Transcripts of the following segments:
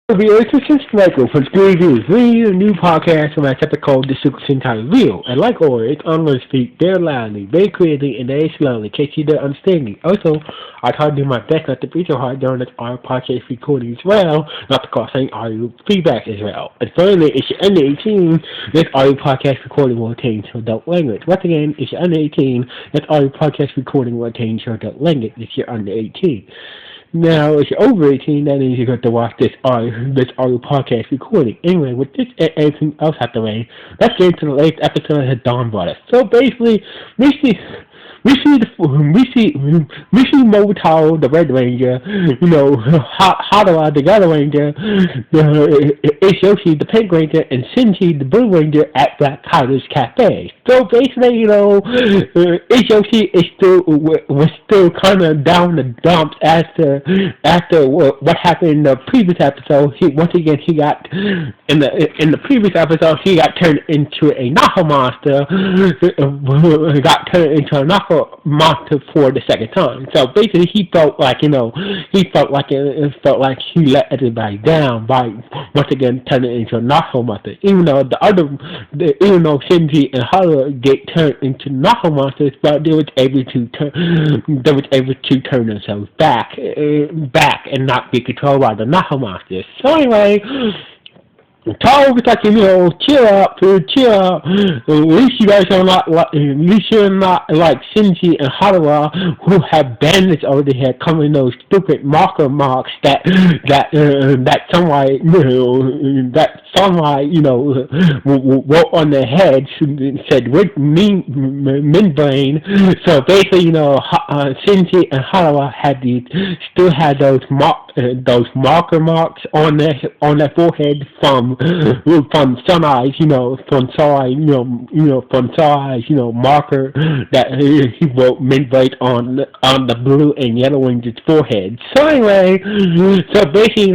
Viewers, this is Michael from Screen Reviews, bringing you a new podcast from my chapter called The Super Sentai Real. And like always, I'm going to speak very loudly, very clearly, and very slowly in case you don't understand me. Also, I try to do my best not to be so hard during this audio podcast recording as well, not to cause any audio feedback as well. And finally, if you're under 18, this audio podcast recording will contain adult language. Once again, if you're under 18, this audio podcast recording will contain adult language if you're under 18. Now, if you're over 18, that means you got to watch this audio podcast recording. Anyway, with this and everything else out the way, let's get into the latest episode of Donbrothers. So basically, we see we see Avataro, the Red Ranger, Hadawa, the Yellow Ranger, Ishoshi, the Pink Ranger, and Shinji, the Blue Ranger, at Black Tiger's Cafe. So basically, Ishoshi was still kind of down the dumps after what happened in the previous episode. He got in the previous episode he got turned into a Naha monster. Got turned into a Naha monster for the second time. So basically, he felt like he let everybody down by once again turning into a Naha monster. Even though Shinji and Hara get turned into Naha monsters, but they was able to turn themselves back and not be controlled by the Naha monsters. So anyway, Taro was like, chill out. At least you guys are not like, Shinji and Harawa, who have bandits over their head, coming those stupid marker marks that somebody wrote on their heads and said min brain. So basically, Shinji and Harawa still had those marker marks on their forehead from Sun Eyes, marker that he wrote midway on the blue and yellow ranger's forehead. So anyway, so basically,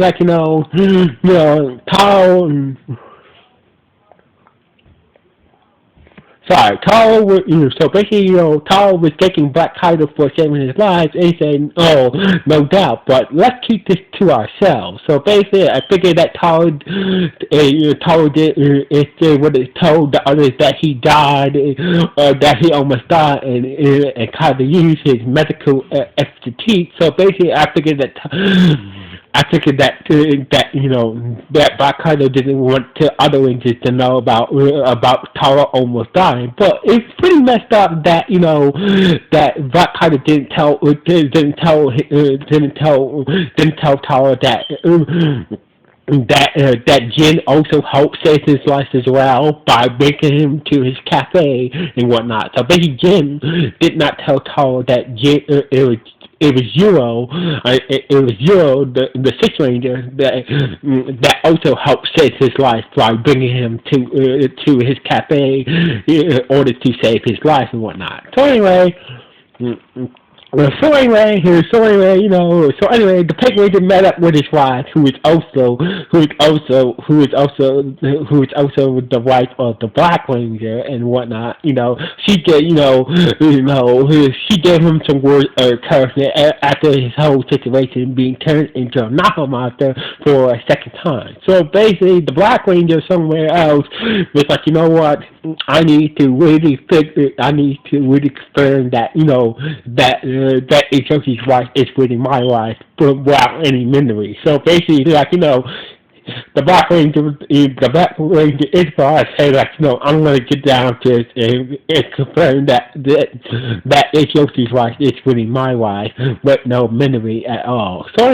Taro. Taro was taking Black Tiger for saving his life, and he said, "Oh, no doubt, but let's keep this to ourselves." So basically, I figured that Taro would have told the others that he died, that he almost died, and kind of use his medical expertise. So basically, I figured that Black Tiger didn't want the other Rangers to know about Taro almost dying. But it's pretty messed up that that Black Tiger didn't tell Taro that Jin also helped save his life as well by bringing him to his cafe and whatnot. So basically, Jin did not tell Taro that it was Euro, the Sixth Ranger, that also helped save his life by bringing him to his cafe in order to save his life and whatnot. So anyway, the Pink Ranger met up with his wife, who is also the wife of the Black Ranger and whatnot. She gave him some words of encouragement after his whole situation being turned into a Naha monster for a second time. So basically, the Black Ranger somewhere else was like, you know what? I need to really confirm that that Ishoshi's wife is really my wife without any memory. So basically, the Black Ranger is for us. Hey, I'm gonna get down to it and confirm that Ishoshi's wife is really my wife with no memory at all. So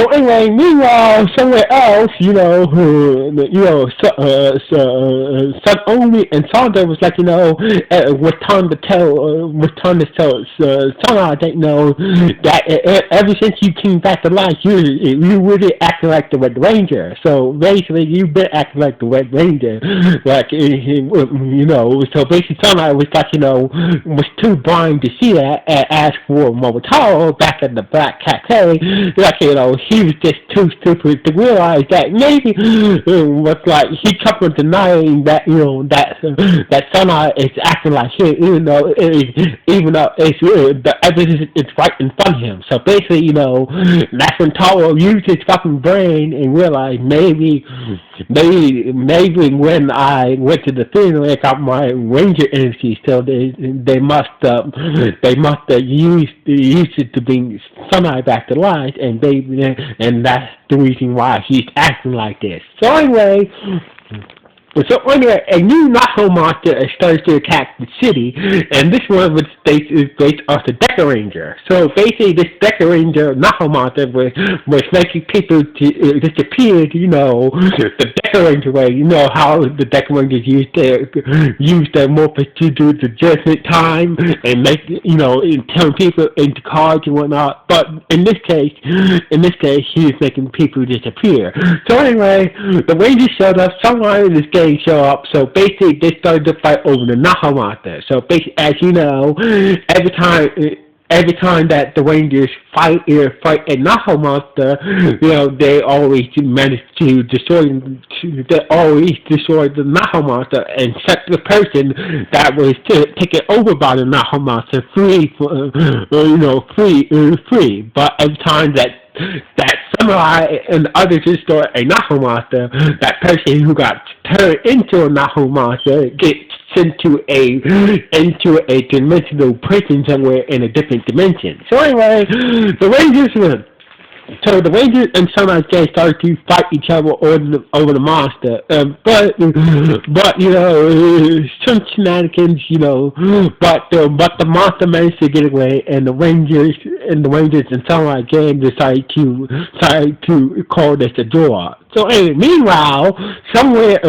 anyway, meanwhile, somewhere else, Sun Only and Sandra was like, was trying to tell Sunlight that ever since you came back to life, you really acting like the Red Ranger. So basically, you've been acting like the Red Ranger, So basically, Sunlight was like, was too blind to see that and asked for Momotaro back at the Black Cafe, he was just too stupid to realize that maybe was like he kept on denying that that Sentai is acting like him, even though it's the evidence is right in front of him. So basically, that's when Taro used his fucking brain and realized maybe when I went to the theater and got my Ranger energy, so they must have used it to bring Sunlight back to life, and that's the reason why he's acting like this. So anyway, a new Naho monster starts to attack the city, and this one is based off the Deca Ranger. So basically, this Deca Ranger Naho monster was making people disappear. The Deca Ranger way. You know how the Deca Rangers use their morphs to do the judgment time and make and turn people into cards and whatnot. But in this case, he is making people disappear. So anyway, the Rangers showed up. Someone in this game show up, so basically they started to fight over the Naha monster. So basically, as you know, every time that the Rangers fight a Naha monster, they always manage to destroy the Naha monster and set the person that was taken over by the Naha monster free. But every time that Samurai and others destroy a Nahu monster, that person who got turned into a Nahu monster gets sent to a dimensional prison somewhere in a different dimension. So anyway, the Rangers and Samurai Gang started to fight each other over the monster. But some shenanigans, but the monster managed to get away, and the Rangers and Samurai Gang decided to call this a draw. So anyway, meanwhile, somewhere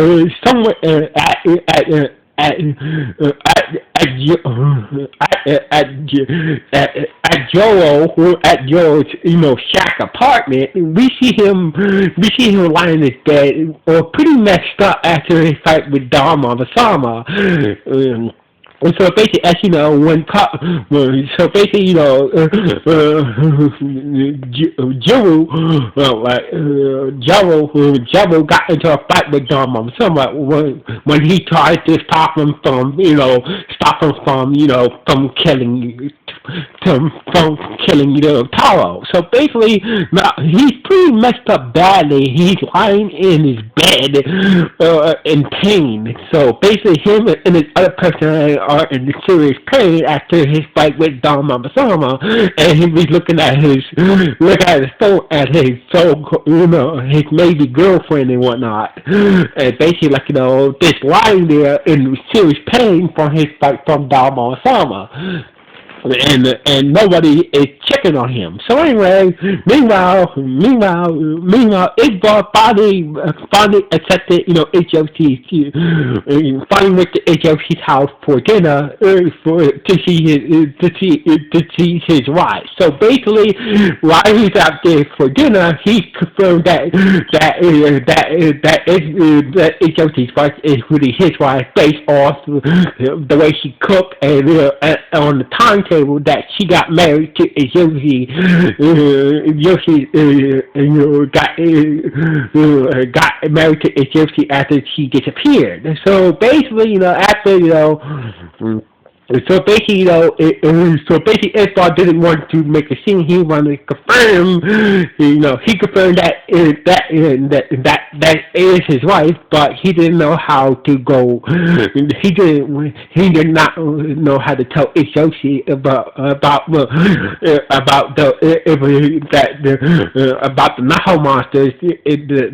at Joe's shack apartment, we see him lying in his bed or pretty messed up after his fight with Donbrothers. So basically, as you know, Jiro got into a fight with Donbrothers when he tried to stop him from killing Taro. So basically, now he's pretty messed up badly. He's lying in his bed in pain. So basically, him and his other person are in serious pain after his fight with Donbrothers, and he was looking at his phone at his his maybe girlfriend and whatnot, and basically just lying there in serious pain from his fight from Donbrothers. And nobody is checking on him. So anyway, meanwhile, Igbar finally accepted, HLC, finally went to HLC's house for dinner to see his wife. So basically, while he's out there for dinner, he confirmed that HLC's wife is really his wife based off the way she cooked and on the timetable that she got married to Yoshi. Got married to Yoshi after she disappeared. So basically, Esbar didn't want to make a scene. He wanted to confirm, he confirmed that is his wife, but he didn't know how to go. He did not know how to tell Yoshi about the Naho monsters.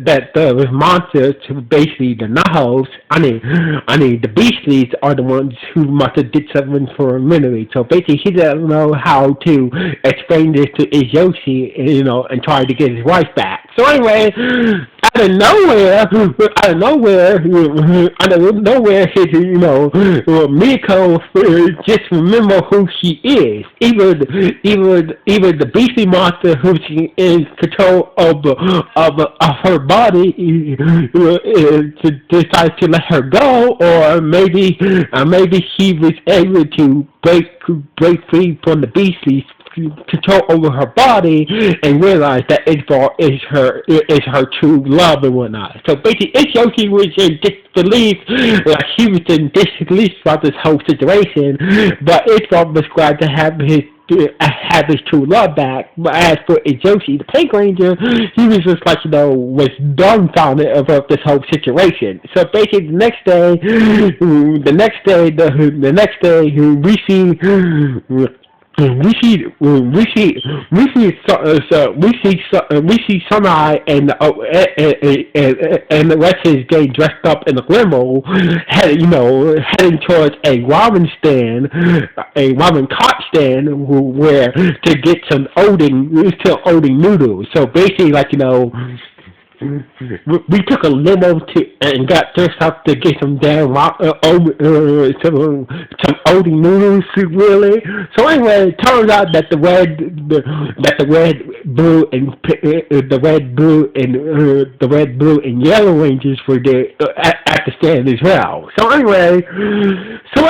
That the monsters, basically the Nahos, the Beastlies, are the ones who must have did something for a minute. So basically, he doesn't know how to explain this to Yoshi, and try to get his wife back. So anyway, out of nowhere, his, Miko just remember who she is. Even the beastly monster who she is in control of her body decides to let her go, or maybe she was able to break free from the beastlies control over her body and realize that Isbar is her true love and whatnot. So basically, Yoshi was in disbelief, like he was in disbelief about this whole situation, but Isbar was glad to have his true love back. But as for Yoshi, the Pink Ranger, he was just like, was dumbfounded about this whole situation. So basically, the next day, we see Sunai and the rest of his gang dressed up in a limo, heading towards a ramen cart stand, where to get some Odin noodles. So basically, we took a limo and got dressed up to get some damn some Odin noodles, really. So anyway, it turns out that the red, blue, and yellow Rangers were there at the stand as well. So anyway. So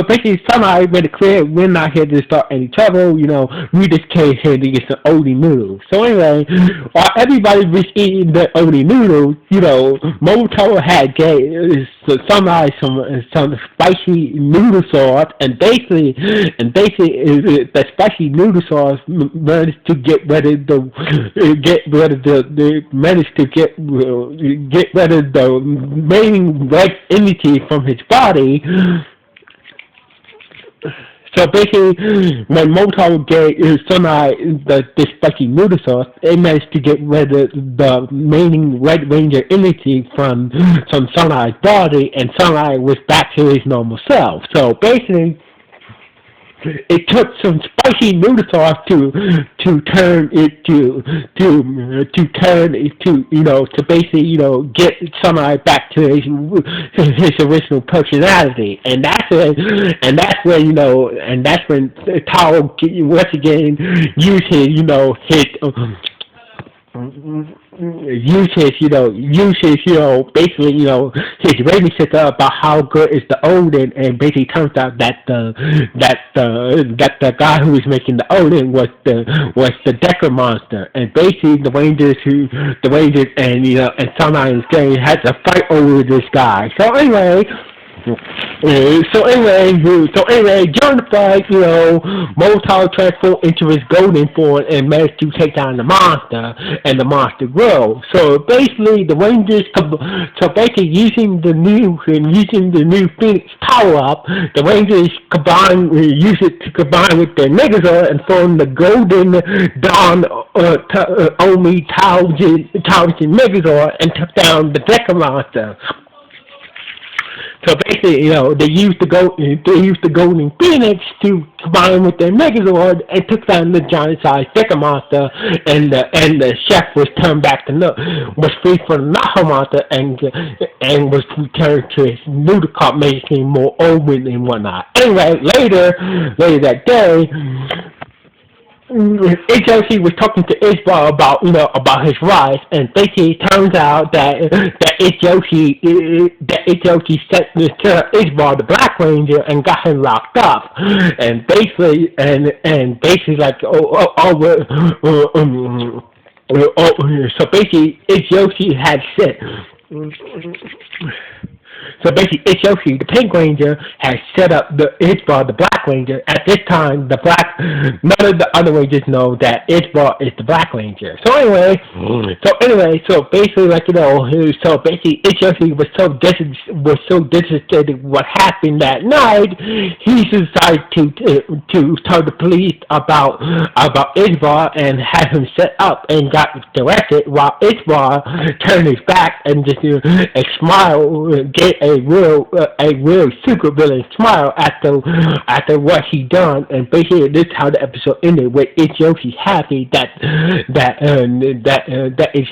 basically, somehow made it clear we're not here to start any trouble. We just came here to get some Odie noodles. So anyway, while everybody was eating the Odie noodles, Moto had somehow some spicy noodle sauce, and basically, the spicy noodle sauce managed to get rid of the main red entity from his body. So basically, when Moto gave Sunai the spicy noodle sauce, it managed to get rid of the main Red Ranger entity from Sunai's body, and Sunai was back to his normal self. So basically, it took some spicy noodle sauce to basically get Sunai back to his original personality, and that's when Tao once again uses basically, his rating system about how good is the Odin, and basically turns out that the guy who was making the Odin was the Decker monster, and basically the Rangers and Sunai and Stain had to fight over this guy. So anyway, during the fight, Moto transformed into his golden form and managed to take down the monster, and the monster grew. So basically, the Rangers, using the new Phoenix power up, the Rangers use it to combine with their Megazord and form the Golden Dawn Omi Taogen Megazord and took down the Decker monster. So basically, they used the Golden Phoenix to combine with their Megazord and took down the giant-sized Decker monster, and the chef was turned back was free from the Naha monster and was returned to his noodle cup, making more open and whatnot. Anyway, later that day, Joshi was talking to Isbar about his rise, and basically it turns out that Joshi sent Isbar the Black Ranger and got him locked up, and basically so basically Joshi had said. So basically, Yoshi, the Pink Ranger, has set up Isbar, the Black Ranger. At this time, none of the other Rangers know that Isbar is the Black Ranger. So anyway, basically, Yoshi was so disappointed with what happened that night, he decided to tell the police about Isbar and have him set up and got arrested, while Isbar turned his back and just gave a real secret villain smile after what he done, and basically this is how the episode ended, with Yoshi's happy that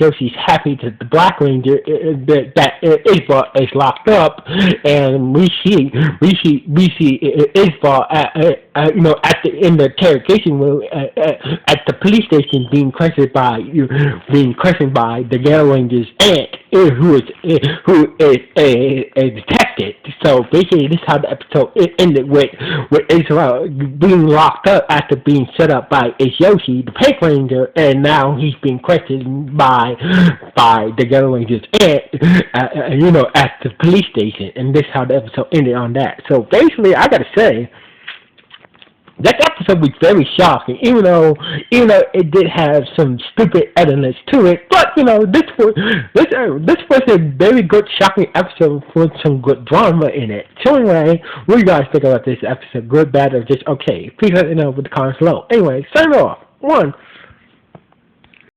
Yoshi's happy that the Black Ranger that Isbar is locked up, and we see Isbar at the in the interrogation room at the police station being questioned by the Yellow Ranger's aunt. who is a detective. So basically, this is how the episode ended with Israel being locked up after being set up by Yoshi, the Pink Ranger, and now he's being questioned by the Yellow Rangers and at the police station. And this is how the episode ended on that. So basically, I gotta say, that episode was very shocking, even though it did have some stupid elements to it. But this was a very good shocking episode with some good drama in it. So anyway, what do you guys think about this episode? Good, bad, or just okay? Please let me know with the comments below. Anyway, sign off. One.